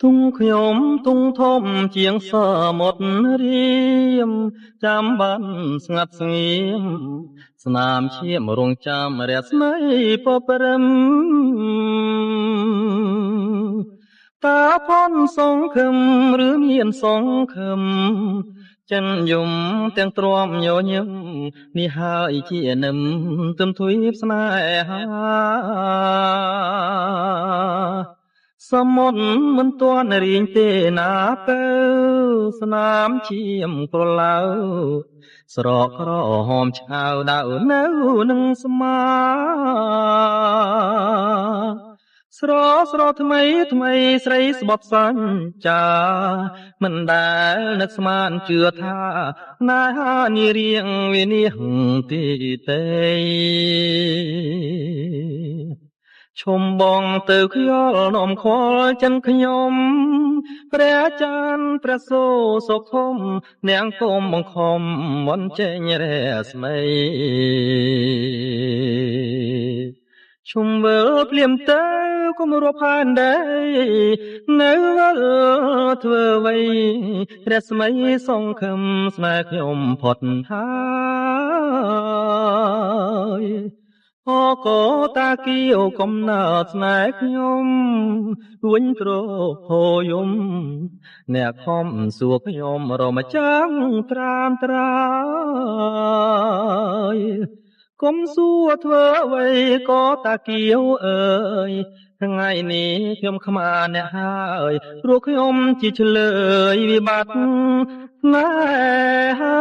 ទុងខ្ញុំទុងធំជាងសមុទ្ររៀមចាំបានស្ងាត់ស្ងៀមស្នាមឈាមរងចាំរស្មីពព្រឹមតើផនសងខឹមឬមានសងខឹមចិនយំទាំងទ្រាំញញឹមនេះហើយជានឹមទឹមធុយស្នេហាសមុទ្រមិនទាន់រៀងទេណាពើស្នាមឈាមក្រឡៅស្រកក្រហមឆៅដៅនៅនឹងស្មាស្រស្រថ្មីថ្មីស្រីស្បត់សាញ់ចាមិនដែលនឹកស្មានជឿថាណានារៀងវិនិច្ឆ័យទីទេឈុំបងទៅខ្យល់នំខ្វល់ចិនខ្ញុំព្រះច័ន្ទព្រះសូរសុខធំនាងគុំបង្ខំមន់ចេញរស្មីឈុំវិលភ្លាមទៅគុំរាប់ហានដែរនៅវិលធ្វើអ្វីរស្មីសងខឹមស្នេហ៍ខ្ញុំផុតហើយអូកូតាគីអូកំណើតស្នេហ៍ខ្ញុំវិញគ្រោហូយំអ្នកខំសួរខ្ញុំរមចាំងត្រាមត្រាយគុំសួរធ្វើអ្វីក៏តាគីវអើយថ្ងៃនេះខ្ញុំខ្មាស់អ្នកហើយព្រោះខ្ញុំជាឆ្លើយវិបត្តិស្នេហា